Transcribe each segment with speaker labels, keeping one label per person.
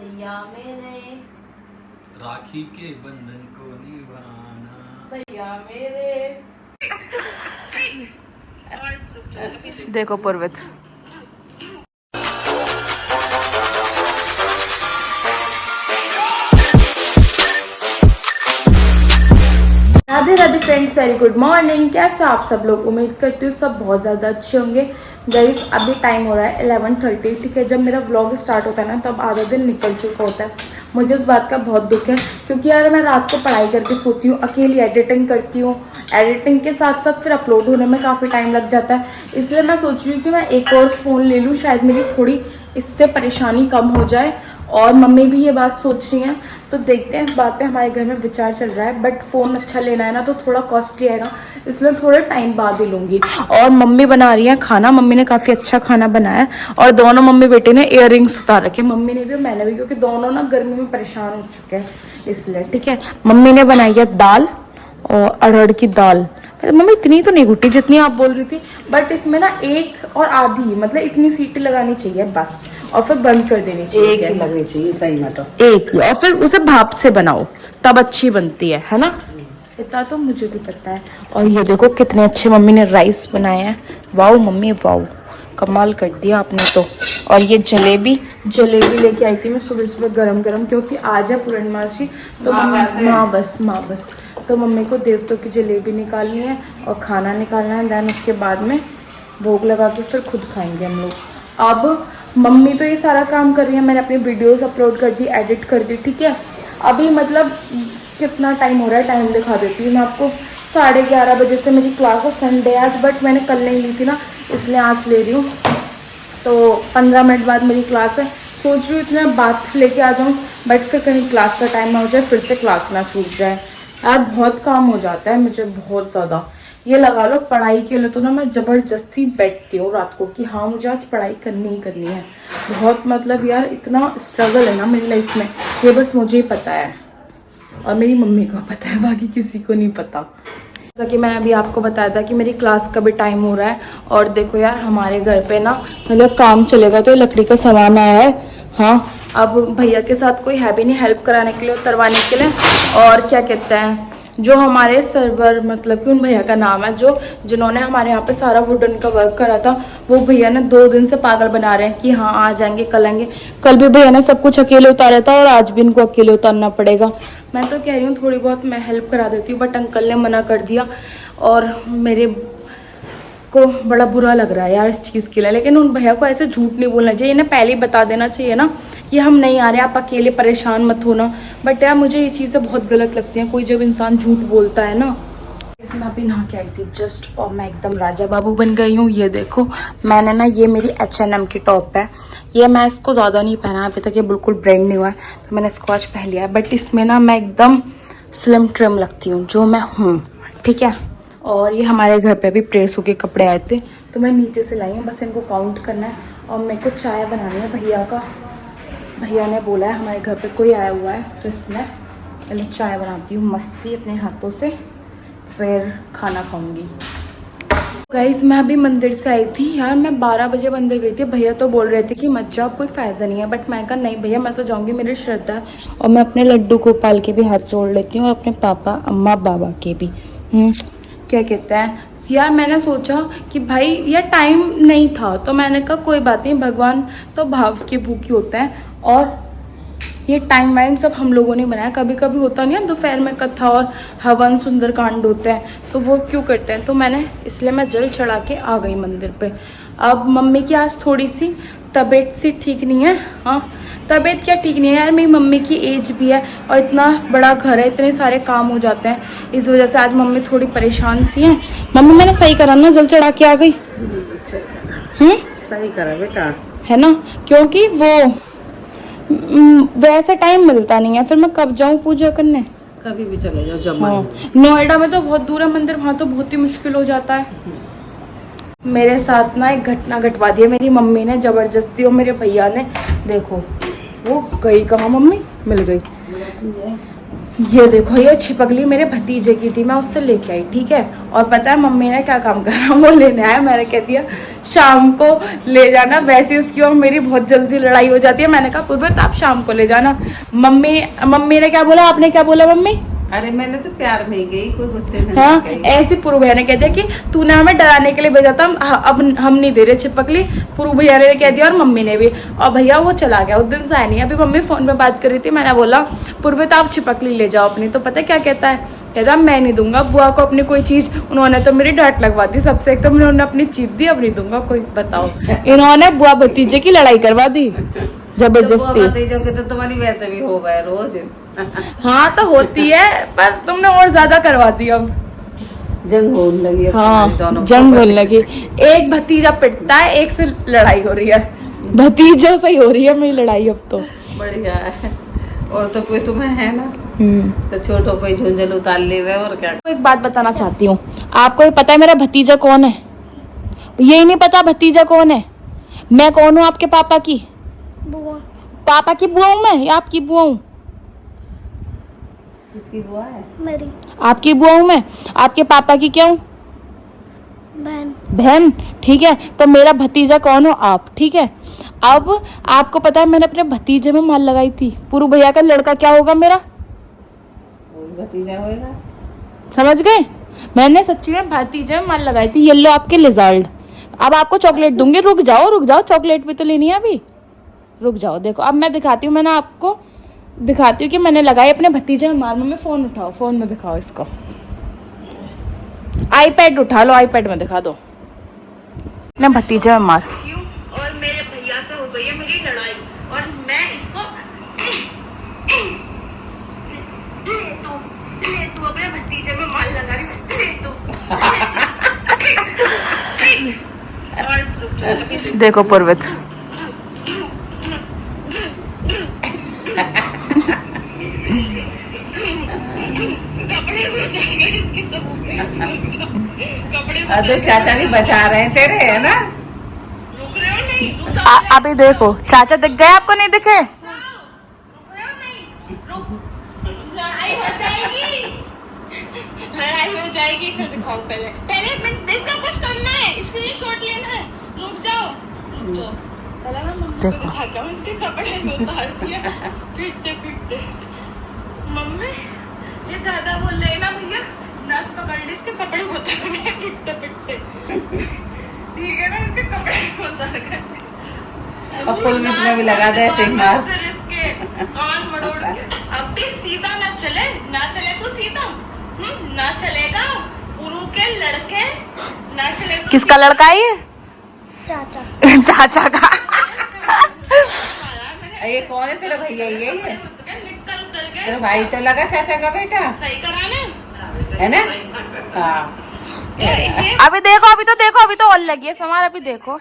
Speaker 1: भैया मेरे,
Speaker 2: राखी के बंधन को निभाना
Speaker 1: भैया मेरे। देखो पर्वत, Radhe Radhe friends, very good morning. कैसे हो आप सब लोग? उम्मीद करती हूँ सब बहुत ज़्यादा अच्छे होंगे। गाइस अभी टाइम हो रहा है 11:30, ठीक है। जब मेरा व्लॉग स्टार्ट होता है ना तब आधा दिन निकल चुका होता है। मुझे इस बात का बहुत दुख है क्योंकि यार मैं रात को पढ़ाई करके सोती हूँ, अकेली एडिटिंग करती हूँ, एडिटिंग के साथ साथ फिर अपलोड होने में काफ़ी टाइम लग जाता है। इसलिए मैं सोच रही हूँ कि मैं एक और फ़ोन ले लूँ, शायद मेरी थोड़ी इससे परेशानी कम हो जाए। और मम्मी भी ये बात सोच रही हैं, तो देखते हैं। इस बात पे हमारे घर में विचार चल रहा है। बट फ़ोन अच्छा लेना है ना तो थोड़ा कॉस्टली आएगा, इसलिए थोड़े टाइम बाद ही लूँगी। और मम्मी बना रही है खाना, मम्मी ने काफ़ी अच्छा खाना बनाया है। और दोनों मम्मी बेटे ने इयररिंग्स उतार रखे, मम्मी ने भी और मैंने भी, क्योंकि दोनों ना गर्मी में परेशान हो चुके हैं इसलिए, ठीक है। मम्मी ने बनाई है दाल और अरहर की दाल। मम्मी इतनी तो नहीं घुटी जितनी आप बोल रही थी, बट इसमें ना एक और आधी, मतलब इतनी सीटी लगानी चाहिए बस, और फिर बंद कर देनी चाहिए।
Speaker 3: एक ही लगनी चाहिए सही में, तो
Speaker 1: एक ही, और फिर उसे भाप से बनाओ तब अच्छी बनती है ना। इतना तो मुझे भी पता है। और ये देखो कितने अच्छे मम्मी ने राइस बनाए हैं। वाओ मम्मी वाओ, कमाल कर दिया आपने तो। और ये जलेबी लेके आई थी मैं सुबह सुबह गरम गरम, क्योंकि आज है पूर्णमासी। तो माँ बस तो मम्मी को देवतों की जलेबी निकालनी है और खाना निकालना है। देन उसके बाद में भोग लगा के फिर खुद खाएंगे हम लोग। अब मम्मी तो ये सारा काम कर रही है, मैंने अपनी वीडियोस अपलोड कर दी, एडिट कर दी, ठीक है। अभी मतलब कितना टाइम हो रहा है, टाइम दिखा देती हूँ मैं आपको। 11:30 बजे से मेरी क्लास है, संडे आज, बट मैंने कल नहीं ली थी ना, इसलिए आज ले रही हूँ। तो 15 मिनट बाद मेरी क्लास है। सोच रही हूँ इतना बात लेके आ जाऊँ, बट फिर कहीं क्लास का टाइम ना हो जाए, फिर से क्लास ना छूट जाए। यार बहुत काम हो जाता है मुझे, बहुत ज़्यादा। ये लगा लो पढ़ाई के लिए तो ना मैं ज़बरदस्ती बैठती हूँ रात को कि हाँ मुझे आज पढ़ाई करनी ही करनी है। बहुत मतलब यार इतना स्ट्रगल है ना मेरी लाइफ में, ये बस मुझे ही पता है और मेरी मम्मी को पता है, बाकी किसी को नहीं पता। जैसा कि मैंने अभी आपको बताया था कि मेरी क्लास का भी टाइम हो रहा है। और देखो यार हमारे घर पे ना मतलब काम चलेगा तो लकड़ी का सामान आया है। हाँ, अब भैया के साथ कोई है भी नहीं हेल्प कराने के लिए, उतरवाने के लिए। और क्या कहते हैं, जो हमारे सर्वर, मतलब कि उन भैया का नाम है, जो जिन्होंने हमारे यहाँ पे सारा वुडन का वर्क करा था, वो भैया ने 2 दिन से पागल बना रहे हैं कि हाँ आ जाएंगे, कल आएंगे। कल भी भैया ने सब कुछ अकेले उतारा था और आज भी इनको अकेले उतारना पड़ेगा। मैं तो कह रही हूँ थोड़ी बहुत मैं हेल्प करा देती हूँ, बट अंकल ने मना कर दिया। और मेरे को बड़ा बुरा लग रहा है यार इस चीज़ के लिए। लेकिन उन भैया को ऐसे झूठ नहीं बोलना चाहिए, इन्हें पहले ही बता देना चाहिए ना कि हम नहीं आ रहे, आप अकेले परेशान मत होना। बट यार मुझे ये चीज़ें बहुत गलत लगती हैं, कोई जब इंसान झूठ बोलता है ना। इसमें अभी नहा के आई थी जस्ट, और मैं एकदम राजा बाबू बन गई हूँ। ये देखो मैंने ना, ये मेरी H&M की टॉप है। ये मैं इसको ज़्यादा नहीं पहना अभी तक, ये बिल्कुल ब्रांड न्यू है, तो मैंने इसको आज पहन लिया है। बट इसमें ना मैं एकदम स्लिम ट्रिम लगती हूँ, जो मैं हूँ, ठीक है। और ये हमारे घर पे भी प्रेस होके कपड़े आए थे, तो मैं नीचे से लाई हूँ, बस इनको काउंट करना है। और मेरे को चाय बनानी है भैया ने बोला है हमारे घर पे कोई आया हुआ है, तो इसमें पहले चाय बनाती हूँ मस्त सी अपने हाथों से, फिर खाना खाऊंगी। गाइस मैं अभी मंदिर से आई थी यार, मैं 12 बजे मंदिर गई थी। भैया तो बोल रहे थे कि मत जाओ, कोई फ़ायदा नहीं है, बट मैं कहा नहीं भैया मैं तो जाऊंगी, मेरी श्रद्धा है। और मैं अपने लड्डू गोपाल के भी हाथ जोड़ लेती हूँ और अपने पापा अम्मा बाबा के भी। क्या कहते हैं यार, मैंने सोचा कि भाई यार टाइम नहीं था, तो मैंने कहा कोई बात नहीं, भगवान तो भाव के भूखे होते हैं। और ये टाइम वाइम सब हम लोगों ने बनाया, कभी कभी होता नहीं है दोपहर में कथा और हवन सुंदरकांड होते हैं, तो वो क्यों करते हैं, तो मैंने इसलिए मैं जल चढ़ा के आ गई मंदिर पे। अब मम्मी की आज थोड़ी सी तबीयत सी ठीक नहीं है। हाँ, तबीयत क्या ठीक नहीं है यार, मेरी मम्मी की एज भी है और इतना बड़ा घर है, इतने सारे काम हो जाते हैं, इस वजह से आज मम्मी थोड़ी परेशान सी है। मम्मी मैंने सही करा ना, जल चढ़ा के आ गई?
Speaker 3: सही करा बेटा,
Speaker 1: है ना, क्योंकि वो वैसे टाइम मिलता नहीं है, फिर मैं कब जाऊँ पूजा करने?
Speaker 3: कभी भी चले जाओ जब
Speaker 1: हाँ, नोएडा में तो बहुत दूर है मंदिर, वहाँ तो बहुत ही मुश्किल हो जाता है। मेरे साथ ना एक घटना घटवा दी है मेरी मम्मी ने जबरदस्ती, और मेरे भैया ने, देखो वो गई कहाँ, मम्मी मिल गई। ये देखो ये छिपकली मेरे भतीजे की थी, मैं उससे लेके आई, ठीक है। और पता है मम्मी ने क्या काम करा, वो लेने आया, मैंने कह दिया शाम को ले जाना, वैसे उसकी और मेरी बहुत जल्दी लड़ाई हो जाती है। मैंने कहा पूर्वित आप शाम को ले जाना। मम्मी ने क्या बोला, आपने क्या बोला मम्मी?
Speaker 3: अरे मैंने तो प्यार में ही गई, कोई गुस्से में
Speaker 1: हाँ,
Speaker 3: नहीं गई।
Speaker 1: ऐसी पूर्व भैया ने कह दिया कि तूने हमें डराने के लिए भेजा था, अब हम नहीं दे रहे छिपकली। पूर्व भैया ने कह दिया और मम्मी ने भी। और भैया वो चला गया, उस दिन से आया नहीं। अभी मम्मी फोन पे बात कर रही थी, मैंने बोला पूर्वित आप छिपकली ले जाओ अपनी। तो पता है क्या कहता है? कहता मैं नहीं दूंगा बुआ को अपनी कोई चीज। उन्होंने तो मेरी डांट लगवा दी सबसे। एक तो उन्होंने अपनी चीज दी, अब नहीं दूंगा कोई। बताओ, इन्होंने बुआ भतीजे की लड़ाई करवा दी जबरदस्ती।
Speaker 3: तो तुम्हारी वैसे भी हो गए रोज।
Speaker 1: हाँ तो होती है, पर तुमने और ज्यादा करवा दी अब।
Speaker 3: जंग होने लगी अब तुम्हारी दोनों
Speaker 1: हाँ,
Speaker 3: को।
Speaker 1: जंग होने लगी। एक भतीजा पिटता है, एक से लड़ाई हो रही है। भतीजों से ही हो रही है मेरी लड़ाई अब तो।
Speaker 3: बढ़िया है। और तो कोई तुम्हें है ना, तो छोटों पे झुंझल उतार ले हुए। और क्या?
Speaker 1: एक बात बताना चाहती हूँ, आपको ये पता है मेरा भतीजा कौन है? यही नहीं पता भतीजा कौन है? मैं कौन हूँ आपके पापा की? बुआ। पापा की बुआ हूँ मैं या आपकी बुआ हूँ?
Speaker 3: किसकी बुआ है?
Speaker 4: मेरी
Speaker 1: आपकी बुआ हूँ मैं। आपके पापा की क्या हूँ?
Speaker 4: बहन।
Speaker 1: बहन, ठीक है। तो मेरा भतीजा कौन हो आप, ठीक है। अब आपको पता है मैंने अपने भतीजे में माल लगाई थी। पूर्व भैया का लड़का क्या होगा मेरा?
Speaker 3: वो भी भतीजा होएगा।
Speaker 1: समझ गए? मैंने सच्ची में भतीजे में माल लगाई थी। ये लो आपके लिजर्ड। अब आपको चॉकलेट दूंगी। रुक जाओ, चॉकलेट भी तो लेनी है अभी। रुक जाओ, देखो अब मैं दिखाती हूँ। मैंने आपको दिखाती हूँ कि मैंने लगाई अपने भतीजे में माल। में फोन उठाओ, फोन में दिखाओ इसको। आईपैड उठा लो, आईपैड में दिखा दो। अपने भतीजे में मार। और मेरे भैया से हो गई है मेरी लड़ाई, और मैं इसको तू अपने भतीजे में माल लगा रही तू। देखो पूर्वित,
Speaker 3: अरे चाचा भी बचा रहे हैं तेरे, है ना?
Speaker 1: रुक रहे हो नहीं? अभी देखो चाचा दिख गए आपको? नहीं दिखे? लड़ाई हो जाएगी, इसे दिखाओ पहले। मैं इसका कुछ करना है, स्क्रीनशॉट लेना है। रुक जाओ। पहले मैं मम्मी को दिखाता हूँ, इसके कपड़े उतार दिया पीटते। मम्मी ये ज्यादा बोल रहे ना भैया, नस पकड़ ली, इसके कपड़े उतार गए पिटते। ठीक है ना, इसके कपड़े उतार गए।
Speaker 3: और फुल में भी लगा दे सिंगार।
Speaker 1: इसके कान मरोड़ के। अब भी सीधा ना चले तो सीधा ना चलेगा। गुरु के लड़के ना चले। किसका लड़का है ये?
Speaker 4: चाचा।
Speaker 1: चाचा का।
Speaker 3: ये कौन है तेरा भैया? ये है तेरा भाई? तो लगा चाचा का बेटा,
Speaker 1: सही करा ना,
Speaker 3: है ना? हाँ।
Speaker 1: अभी देखो, अभी तो और लगी है समार। अभी देखो,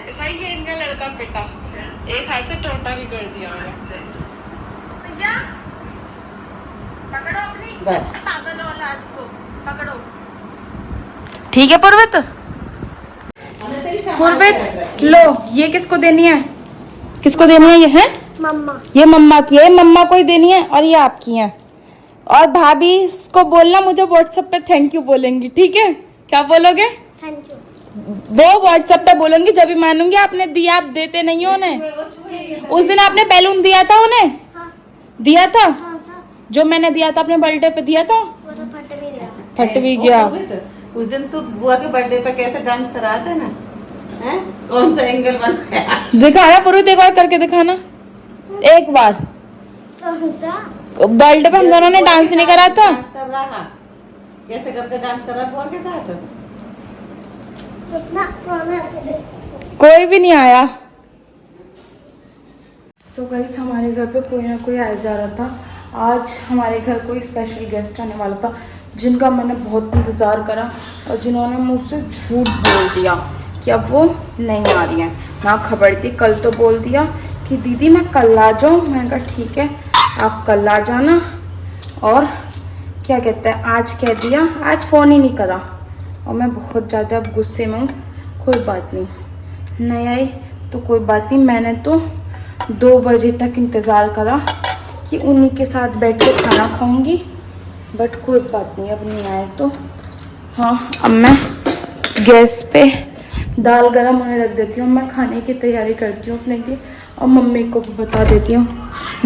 Speaker 1: ऐसा ही है इनका लड़का पिटा। एक हाथ से टोटा भी कर दिया भैया। पकड़ो अपनी
Speaker 3: बस।
Speaker 1: पागल औलाद को, पकड़ो। ठीक है पूर्वित, पूर्वित लो। ये किसको देनी है? किसको देनी है? ये है
Speaker 4: मम्मा।
Speaker 1: ये मम्मा की है, मम्मा को ही देनी है। और ये आपकी है। और भाभी को बोलना मुझे व्हाट्सएप पे थैंक यू बोलेंगी, ठीक है? क्या बोलोगे?
Speaker 4: Thank you.
Speaker 1: वो व्हाट्सएप पे बोलेंगी जब भी मानूंगी। आपने दिया, आप देते नहीं हो उन्हें। उस दिन आपने बैलून दिया था उन्हें।
Speaker 4: हाँ।
Speaker 1: दिया था
Speaker 4: हाँ सर,
Speaker 1: जो मैंने दिया था अपने बर्थडे पे दिया था।
Speaker 4: वो तो फट भी गया।
Speaker 1: फट भी गया।
Speaker 3: उस दिन तू बुआ के बर्थडे पे कैसे डांस करा था ना, हैं? कौन सा एंगल बनाया?
Speaker 1: दिखाना पूरी, एक बार करके दिखाना एक बार।
Speaker 4: कौन सा?
Speaker 1: बर्थडे पे हम दोनों ने डांस नहीं करा था?
Speaker 3: डांस कर रहा, कैसे करके डांस कर रहा बुआ के साथ?
Speaker 4: सपना कौन है?
Speaker 1: कोई भी नहीं आया। सो गाइस, हमारे घर पे कोई ना कोई आया जा रहा था। आज हमारे घर कोई स्पेशल गेस्ट आने वाला था, जिनका मैंने बहुत इंतज़ार करा और जिन्होंने मुझसे झूठ बोल दिया कि अब वो नहीं आ रही हैं। ना खबर थी, कल तो बोल दिया कि दीदी मैं कल आ जाऊँ। मैंने कहा ठीक है आप कल आ जाना। और क्या कहते हैं, आज कह दिया, आज फ़ोन ही नहीं करा। और मैं बहुत ज़्यादा अब गुस्से में हूँ। कोई बात नहीं आई तो कोई बात नहीं। मैंने तो 2 बजे तक इंतज़ार करा कि उन्हीं के साथ बैठ के खाना खाऊंगी, बट कोई बात नहीं, अब नहीं आए तो। हाँ, अब मैं गैस पे दाल गरम होने रख देती हूँ। मैं खाने की तैयारी करती हूँ अपने की और मम्मी को भी बता देती हूँ।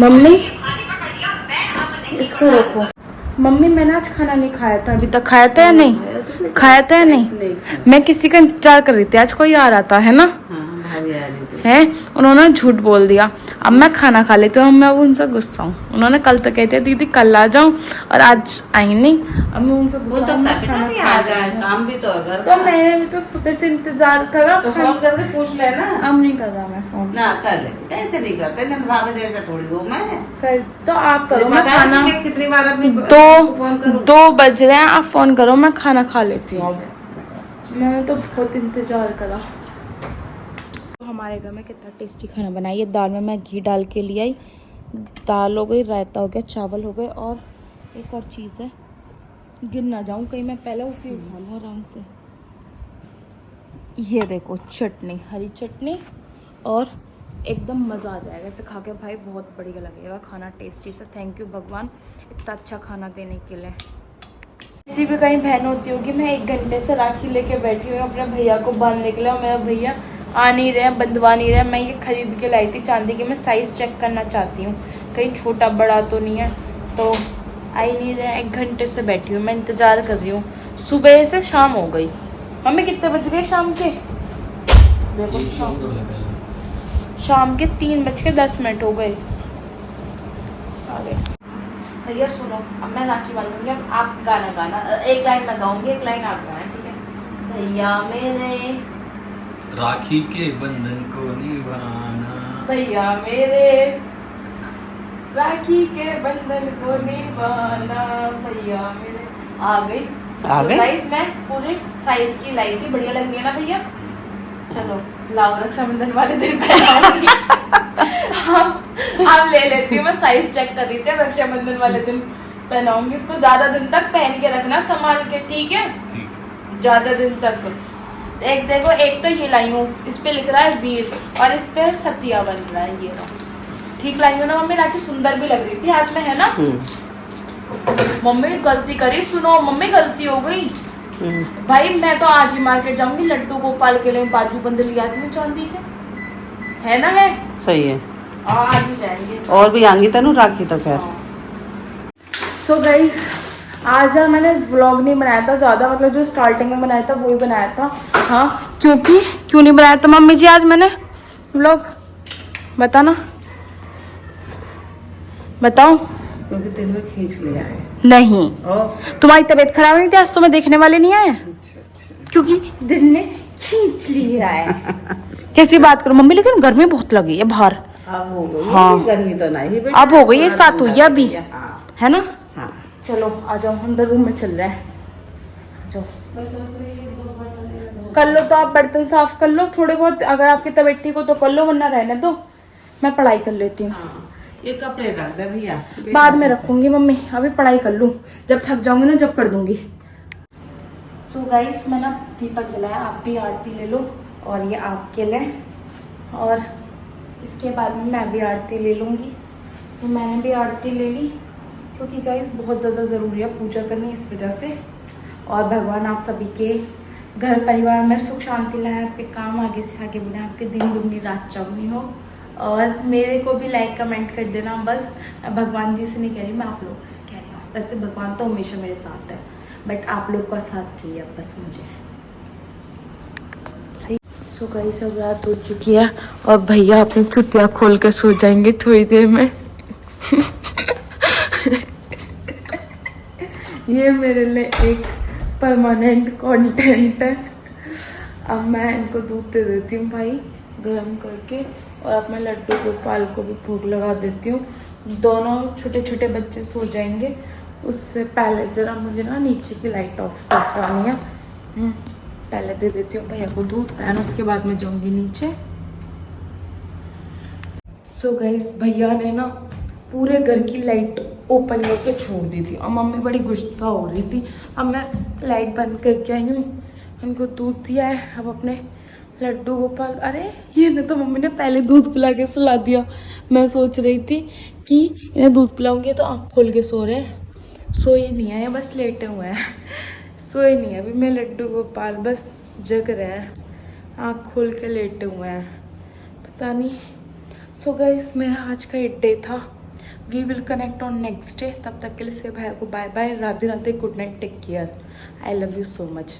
Speaker 1: मम्मी इसको रखो। मम्मी मैंने आज खाना नहीं खाया था, अभी तक खाया था या नहीं? खाया था या नहीं? मैं किसी का इंतजार कर रही थी, आज कोई आ रहा था है ना?
Speaker 3: भाभी आ रही थी।
Speaker 1: है, उन्होंने झूठ बोल दिया। अब मैं खाना खा लेती हूँ, मैं अब उनसे गुस्सा हूँ। उन्होंने कल तो कहते दीदी कल आ जाऊँ और आज आई नहीं। अब मैं उनसे
Speaker 3: वो
Speaker 1: गुस्सा
Speaker 3: सब
Speaker 1: हूँ,
Speaker 3: ना
Speaker 1: मैं
Speaker 3: बेटा
Speaker 1: खाना
Speaker 3: भी
Speaker 1: खा
Speaker 3: आ
Speaker 1: लेती
Speaker 3: जाए,
Speaker 1: हूँ।
Speaker 3: काम भी तो है घर
Speaker 1: तो
Speaker 3: का।
Speaker 1: मैंने भी तो सुबह से इंतजार करा।
Speaker 3: तो फोन करके पूछ लेना।
Speaker 1: अब नहीं कर रहा मैं फोन।
Speaker 3: ना कर ले बेटा, ऐसे नहीं करते ना, भाभी जैसे थोड़ी हो मैं।
Speaker 1: कर तो आप करो, मैं
Speaker 3: पता है
Speaker 1: खाना
Speaker 3: कि कितनी बार अपनी फोन करूं।
Speaker 1: 2 बज रहे हैं, आप फोन करो, मैं खाना खा लेती हूँ। अब मैंने तो बहुत इंतजार करा। हमारे घर में कितना टेस्टी खाना बनाइए। दाल में मैं घी डाल के ले आई, दाल हो गई, रायता हो गया, चावल हो गए और एक और चीज़ है, गिर ना जाऊँ कहीं मैं, पहले उसी उठा लूँ आराम से। ये देखो चटनी, हरी चटनी, और एकदम मज़ा आ जाएगा इसे खा के भाई, बहुत बढ़िया लगेगा खाना टेस्टी से। थैंक यू भगवान इतना अच्छा खाना देने के लिए। किसी भी कहीं बहन होती होगी, मैं 1 घंटे से राखी लेके बैठी हूँ अपने भैया को बांधने के लिए, और मेरा भैया आ नहीं रहे, बंधवा नहीं रहे। मैं ये खरीद के लाई थी चांदी की, मैं साइज़ चेक करना चाहती हूँ कहीं छोटा बड़ा तो नहीं है, तो आई नहीं रहे। 1 घंटे से बैठी हूँ मैं, इंतज़ार कर रही हूँ। सुबह से शाम हो गई। मम्मी कितने बज गए शाम के? देखो शाम के 3:10 हो गए। आ गए भैया। सुनो, अब मैं राखी बांधूंगी, अब आप गाना गाना, एक लाइन मैं गाऊंगी, एक लाइन आप गाना, ठीक है? भैया मेरे
Speaker 2: राखी के बंधन को निभाना,
Speaker 1: भैया मेरे राखी के बंधन को निभाना, भैया मेरे। आ गई।
Speaker 3: आ गई?
Speaker 1: गाइस मैं पूरे साइज की लाई थी, बढ़िया लग रही है ना भैया? चलो लाओ, रक्षाबंधन वाले दिन पहनाऊंगी। अब ले लेती हूँ, मैं साइज चेक कर रही थी, रक्षाबंधन वाले दिन पहनाऊंगी इसको। ज्यादा दिन तक पहन के रखना संभाल के, ठीक है? ज्यादा दिन तक। एक देखो, एक तो ये लाई हूँ, इस पे लिख रहा है वीर और इस पे सतिया बन रहा है, ये ठीक लाई हूँ ना मम्मी? राखी सुंदर भी लग रही थी हाथ में, है ना? मम्मी गलती करी, सुनो मम्मी गलती हो गई भाई। मैं तो आज ही मार्केट जाऊंगी, लड्डू गोपाल के लिए बाजू बंद ले आती हूँ चांदी के, है ना? है
Speaker 3: सही है,
Speaker 1: आज ही जाएंगे।
Speaker 3: और भी आएंगी तेनू राखी तो खैर।
Speaker 1: सो गाइस आज मैंने व्लॉग नहीं बनाया था ज़्यादा, मतलब जो स्टार्टिंग में बनाया था वही बनाया था। हाँ क्योंकि क्यों नहीं बनाया था मम्मी जी आज मैंने व्लॉग? बताना, बताओ।
Speaker 3: क्योंकि दिन में खींच लिया है।
Speaker 1: नहीं, तुम्हारी तबीयत खराब नहीं थी आज, तो मैं देखने वाले नहीं आए, क्योंकि दिन में खींच लिया है। कैसी बात करो मम्मी, लेकिन गर्मी बहुत लगी है बाहर।
Speaker 3: अब हो गई।
Speaker 1: हाँ।
Speaker 3: गर्मी तो नहीं बेटा,
Speaker 1: अब हो गई, एक साथ हुई है अभी, है ना?
Speaker 3: हाँ।
Speaker 1: चलो आ जाओ, अंदर रूम में चल रहे हैं। जाओ कर लो, तो आप बर्तन साफ कर लो थोड़े बहुत, अगर आपकी तबीयत ठीक हो तो कर लो, वरना रहने दो, मैं पढ़ाई कर लेती हूँ।
Speaker 3: ये कपड़े रख दे भैया,
Speaker 1: बाद में रखूंगी मम्मी, अभी पढ़ाई कर लूँ, जब थक जाऊंगी ना जब कर दूंगी। सो गाइस मैंने दीपक जलाया, आप भी आरती ले लो, और ये आपके लिए, और इसके बाद में मैं भी आरती ले लूँगी। तो मैंने भी आरती ले ली, क्योंकि गाइस बहुत ज़्यादा ज़रूरी है पूजा करनी इस वजह से। और भगवान आप सभी के घर परिवार में सुख शांति लाए, आपके काम आगे से आगे बढ़े, आपके दिन दुगनी रात चौगनी हो। और मेरे को भी लाइक कमेंट कर देना, बस मैं भगवान जी से नहीं कह रही, मैं आप लोगों से कह रही हूँ। वैसे भगवान तो हमेशा मेरे साथ है, बट आप लोग का साथ चाहिए बस मुझे। सही। सो गाइस सब रात हो चुकी है और भैया अपनी चुतिया खोल के सो जाएंगे थोड़ी देर में। ये मेरे लिए एक परमानेंट कंटेंट है। अब मैं इनको दूध दे देती हूँ भाई गरम करके, और अपने लड्डू गोपाल को भी भोग लगा देती हूँ। दोनों छोटे छोटे बच्चे सो जाएंगे, उससे पहले जरा मुझे ना नीचे की लाइट ऑफ करनी है। पहले दे देती हूँ भैया को दूध, एंड उसके बाद मैं जाऊँगी नीचे। सो गाइस भैया ने ना पूरे घर की लाइट ओपन करके छोड़ दी थी, और मम्मी बड़ी गुस्सा हो रही थी। अब मैं लाइट बंद करके आई हूँ, उनको दूध दिया है। अब अपने लड्डू गोपाल, अरे ये ना तो मम्मी ने पहले दूध पिला के सुला दिया। मैं सोच रही थी कि इन्हें दूध पिलाऊंगी तो आँख खोल के सो रहे हैं, सो ही नहीं है, बस लेटे हुए हैं। सो सोए नहीं है अभी मैं लड्डू गोपाल, बस जग रहे हैं, आँख खोल के लेटे हुए हैं, पता नहीं। सो गाइस मेरा आज का एक डे था। We will connect on next day. तब तक के लिए से भाई को bye bye, Radhe Radhe, good night, take care, I love you so much.